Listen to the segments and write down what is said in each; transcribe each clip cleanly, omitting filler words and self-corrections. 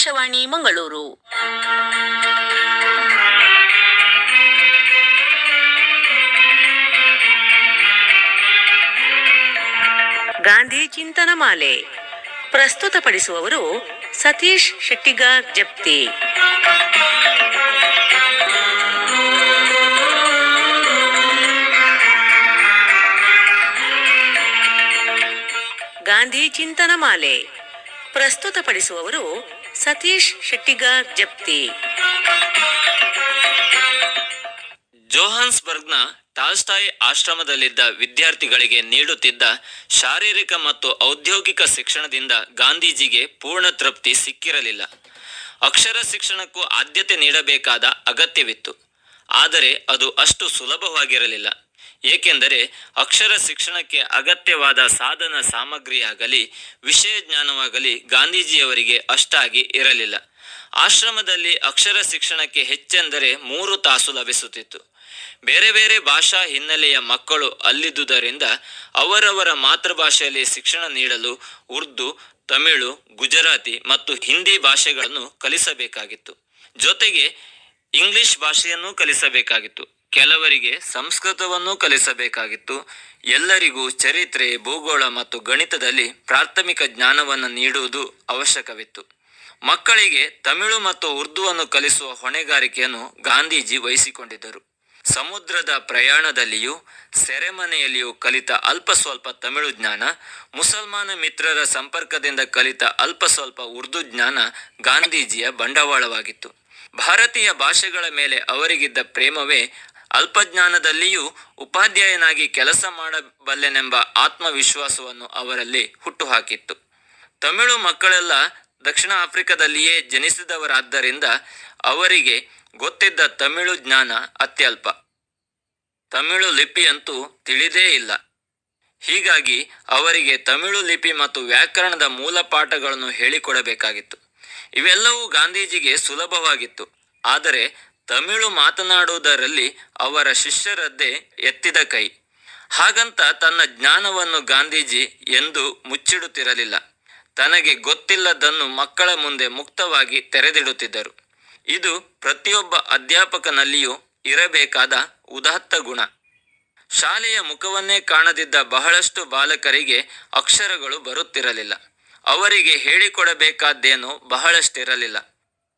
ಆಕಾಶವಾಣಿ ಮಂಗಳೂರು. ಗಾಂಧಿ ಚಿಂತನ ಮಾಲೆ ಪ್ರಸ್ತುತಪಡಿಸುವವರು ಸತೀಶ್ ಶೆಟ್ಟಿಗಾರ್ ಜಪ್ತಿ. ಗಾಂಧಿ ಚಿಂತನ ಮಾಲೆ ಪ್ರಸ್ತುತಪಡಿಸುವವರು ಸತೀಶ್ ಶೆಟ್ಟಿಗಾರ್ ಜಪ್ತಿ. ಜೋಹಾನ್ಸ್ಬರ್ಗ್ನ ಟಾಲ್ಸ್ಟಾಯ್ ಆಶ್ರಮದಲ್ಲಿದ್ದ ವಿದ್ಯಾರ್ಥಿಗಳಿಗೆ ನೀಡುತ್ತಿದ್ದ ಶಾರೀರಿಕ ಮತ್ತು ಔದ್ಯೋಗಿಕ ಶಿಕ್ಷಣದಿಂದ ಗಾಂಧೀಜಿಗೆ ಪೂರ್ಣ ತೃಪ್ತಿ ಸಿಕ್ಕಿರಲಿಲ್ಲ. ಅಕ್ಷರ ಶಿಕ್ಷಣಕ್ಕೂ ಆದ್ಯತೆ ನೀಡಬೇಕಾದ ಅಗತ್ಯವಿತ್ತು. ಆದರೆ ಅದು ಅಷ್ಟು ಸುಲಭವಾಗಿರಲಿಲ್ಲ. ಏಕೆಂದರೆ ಅಕ್ಷರ ಶಿಕ್ಷಣಕ್ಕೆ ಅಗತ್ಯವಾದ ಸಾಧನ ಸಾಮಗ್ರಿಯಾಗಲಿ ವಿಷಯ ಜ್ಞಾನವಾಗಲಿ ಗಾಂಧೀಜಿಯವರಿಗೆ ಅಷ್ಟಾಗಿ ಇರಲಿಲ್ಲ. ಆಶ್ರಮದಲ್ಲಿ ಅಕ್ಷರ ಶಿಕ್ಷಣಕ್ಕೆ ಹೆಚ್ಚೆಂದರೆ 3 ತಾಸು ಲಭಿಸುತ್ತಿತ್ತು. ಬೇರೆ ಬೇರೆ ಭಾಷಾ ಹಿನ್ನೆಲೆಯ ಮಕ್ಕಳು ಅಲ್ಲಿದ್ದುದರಿಂದ ಅವರವರ ಮಾತೃಭಾಷೆಯಲ್ಲಿ ಶಿಕ್ಷಣ ನೀಡಲು ಉರ್ದು, ತಮಿಳು, ಗುಜರಾತಿ ಮತ್ತು ಹಿಂದಿ ಭಾಷೆಗಳನ್ನು ಕಲಿಸಬೇಕಾಗಿತ್ತು. ಜೊತೆಗೆ ಇಂಗ್ಲಿಷ್ ಭಾಷೆಯನ್ನೂ ಕಲಿಸಬೇಕಾಗಿತ್ತು. ಕೆಲವರಿಗೆ ಸಂಸ್ಕೃತವನ್ನೂ ಕಲಿಸಬೇಕಾಗಿತ್ತು. ಎಲ್ಲರಿಗೂ ಚರಿತ್ರೆ, ಭೂಗೋಳ ಮತ್ತು ಗಣಿತದಲ್ಲಿ ಪ್ರಾಥಮಿಕ ಜ್ಞಾನವನ್ನು ನೀಡುವುದು ಅವಶ್ಯಕವಿತ್ತು. ಮಕ್ಕಳಿಗೆ ತಮಿಳು ಮತ್ತು ಉರ್ದುವನ್ನು ಕಲಿಸುವ ಹೊಣೆಗಾರಿಕೆಯನ್ನು ಗಾಂಧೀಜಿ ವಹಿಸಿಕೊಂಡಿದ್ದರು. ಸಮುದ್ರದ ಪ್ರಯಾಣದಲ್ಲಿಯೂ ಸೆರೆಮನೆಯಲ್ಲಿಯೂ ಕಲಿತ ಅಲ್ಪ ಸ್ವಲ್ಪ ತಮಿಳು ಜ್ಞಾನ, ಮುಸಲ್ಮಾನ ಮಿತ್ರರ ಸಂಪರ್ಕದಿಂದ ಕಲಿತ ಅಲ್ಪ ಸ್ವಲ್ಪ ಉರ್ದು ಜ್ಞಾನ ಗಾಂಧೀಜಿಯ ಬಂಡವಾಳವಾಗಿತ್ತು. ಭಾರತೀಯ ಭಾಷೆಗಳ ಮೇಲೆ ಅವರಿಗಿದ್ದ ಪ್ರೇಮವೇ ಅಲ್ಪಜ್ಞಾನದಲ್ಲಿಯೂ ಉಪಾಧ್ಯಾಯನಾಗಿ ಕೆಲಸ ಮಾಡಬಲ್ಲೆನೆಂಬ ಆತ್ಮವಿಶ್ವಾಸವನ್ನು ಅವರಲ್ಲಿ ಹುಟ್ಟುಹಾಕಿತ್ತು. ತಮಿಳು ಮಕ್ಕಳೆಲ್ಲ ದಕ್ಷಿಣ ಆಫ್ರಿಕಾದಲ್ಲಿಯೇ ಜನಿಸಿದವರಾದ್ದರಿಂದ ಅವರಿಗೆ ಗೊತ್ತಿದ್ದ ತಮಿಳು ಜ್ಞಾನ ಅತ್ಯಲ್ಪ. ತಮಿಳು ಲಿಪಿಯಂತೂ ತಿಳಿದೇ ಇಲ್ಲ. ಹೀಗಾಗಿ ಅವರಿಗೆ ತಮಿಳು ಲಿಪಿ ಮತ್ತು ವ್ಯಾಕರಣದ ಮೂಲ ಪಾಠಗಳನ್ನು ಹೇಳಿಕೊಡಬೇಕಾಗಿತ್ತು. ಇವೆಲ್ಲವೂ ಗಾಂಧೀಜಿಗೆ ಸುಲಭವಾಗಿತ್ತು. ಆದರೆ ತಮಿಳು ಮಾತನಾಡುವುದರಲ್ಲಿ ಅವರ ಶಿಷ್ಯರದ್ದೇ ಎತ್ತಿದ ಕೈ. ಹಾಗಂತ ತನ್ನ ಜ್ಞಾನವನ್ನು ಗಾಂಧೀಜಿ ಎಂದೂ ಮುಚ್ಚಿಡುತ್ತಿರಲಿಲ್ಲ. ತನಗೆ ಗೊತ್ತಿಲ್ಲದನ್ನು ಮಕ್ಕಳ ಮುಂದೆ ಮುಕ್ತವಾಗಿ ತೆರೆದಿಡುತ್ತಿದ್ದರು. ಇದು ಪ್ರತಿಯೊಬ್ಬ ಅಧ್ಯಾಪಕನಲ್ಲಿಯೂ ಇರಬೇಕಾದ ಉದಾತ್ತ ಗುಣ. ಶಾಲೆಯ ಮುಖವನ್ನೇ ಕಾಣದಿದ್ದ ಬಹಳಷ್ಟು ಬಾಲಕರಿಗೆ ಅಕ್ಷರಗಳು ಬರುತ್ತಿರಲಿಲ್ಲ. ಅವರಿಗೆ ಹೇಳಿಕೊಡಬೇಕಾದ್ದೇನೋ ಬಹಳಷ್ಟಿರಲಿಲ್ಲ.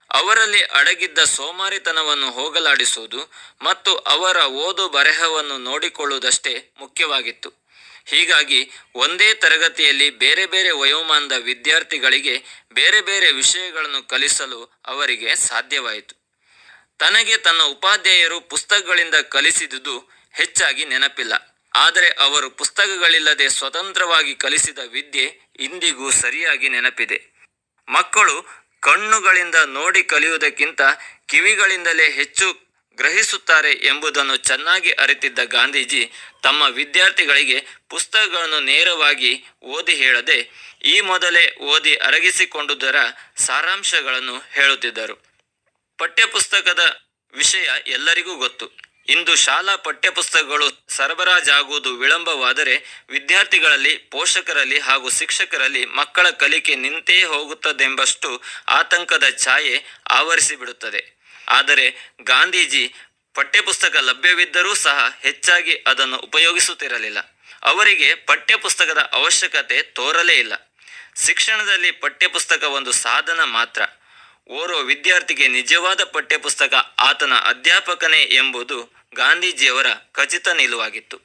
ಅವರಲ್ಲಿ ಅಡಗಿದ್ದ ಸೋಮಾರಿತನವನ್ನು ಹೋಗಲಾಡಿಸುವುದು ಮತ್ತು ಅವರ ಓದು ಬರೆಹವನ್ನು ನೋಡಿಕೊಳ್ಳುವುದಷ್ಟೇ ಮುಖ್ಯವಾಗಿತ್ತು. ಹೀಗಾಗಿ ಒಂದೇ ತರಗತಿಯಲ್ಲಿ ಬೇರೆ ಬೇರೆ ವಯೋಮಾನದ ವಿದ್ಯಾರ್ಥಿಗಳಿಗೆ ಬೇರೆ ಬೇರೆ ವಿಷಯಗಳನ್ನು ಕಲಿಸಲು ಅವರಿಗೆ ಸಾಧ್ಯವಾಯಿತು. ತನಗೆ ತನ್ನ ಉಪಾಧ್ಯಾಯರು ಪುಸ್ತಕಗಳಿಂದ ಕಲಿಸಿದುದು ಹೆಚ್ಚಾಗಿ ನೆನಪಿಲ್ಲ. ಆದರೆ ಅವರು ಪುಸ್ತಕಗಳಿಲ್ಲದೆ ಸ್ವತಂತ್ರವಾಗಿ ಕಲಿಸಿದ ವಿದ್ಯೆ ಇಂದಿಗೂ ಸರಿಯಾಗಿ ನೆನಪಿದೆ. ಮಕ್ಕಳು ಕಣ್ಣುಗಳಿಂದ ನೋಡಿ ಕಲಿಯುವುದಕ್ಕಿಂತ ಕಿವಿಗಳಿಂದಲೇ ಹೆಚ್ಚು ಗ್ರಹಿಸುತ್ತಾರೆ ಎಂಬುದನ್ನು ಚೆನ್ನಾಗಿ ಅರಿತಿದ್ದ ಗಾಂಧೀಜಿ ತಮ್ಮ ವಿದ್ಯಾರ್ಥಿಗಳಿಗೆ ಪುಸ್ತಕಗಳನ್ನು ನೇರವಾಗಿ ಓದಿ ಹೇಳದೆ ಈ ಮೊದಲೇ ಓದಿ ಅರಗಿಸಿಕೊಂಡುದರ ಸಾರಾಂಶಗಳನ್ನು ಹೇಳುತ್ತಿದ್ದರು. ಪಠ್ಯಪುಸ್ತಕದ ವಿಷಯ ಎಲ್ಲರಿಗೂ ಗೊತ್ತು. ಇಂದು ಶಾಲಾ ಪಠ್ಯಪುಸ್ತಕಗಳು ಸರಬರಾಜಾಗುವುದು ವಿಳಂಬವಾದರೆ ವಿದ್ಯಾರ್ಥಿಗಳಲ್ಲಿ, ಪೋಷಕರಲ್ಲಿ ಹಾಗೂ ಶಿಕ್ಷಕರಲ್ಲಿ ಮಕ್ಕಳ ಕಲಿಕೆ ನಿಂತೇ ಹೋಗುತ್ತದೆಂಬಷ್ಟು ಆತಂಕದ ಛಾಯೆ ಆವರಿಸಿಬಿಡುತ್ತದೆ. ಆದರೆ ಗಾಂಧೀಜಿ ಪಠ್ಯಪುಸ್ತಕ ಲಭ್ಯವಿದ್ದರೂ ಸಹ ಹೆಚ್ಚಾಗಿ ಅದನ್ನು ಉಪಯೋಗಿಸುತ್ತಿರಲಿಲ್ಲ. ಅವರಿಗೆ ಪಠ್ಯಪುಸ್ತಕದ ಅವಶ್ಯಕತೆ ತೋರಲೇ ಇಲ್ಲ. ಶಿಕ್ಷಣದಲ್ಲಿ ಪಠ್ಯಪುಸ್ತಕ ಒಂದು ಸಾಧನ ಮಾತ್ರ. ಓರ್ವ ವಿದ್ಯಾರ್ಥಿಗೆ ನಿಜವಾದ ಪಠ್ಯಪುಸ್ತಕ ಆತನ ಅಧ್ಯಾಪಕನೇ ಎಂಬುದು ಗಾಂಧೀಜಿಯವರ ಖಚಿತ ನಿಲುವಾಗಿತ್ತು.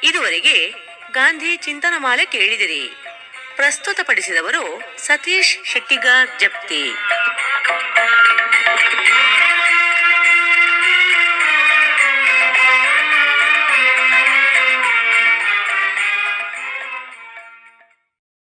ಇದುವರೆಗೆ ಗಾಂಧಿ ಚಿಂತನ ಮಾಲೆ ಕೇಳಿದಿರಿ. ಪ್ರಸ್ತುತಪಡಿಸಿದವರು ಸತೀಶ್ ಶೆಟ್ಟಿಗಾರ್ ಜಪ್ತಿ.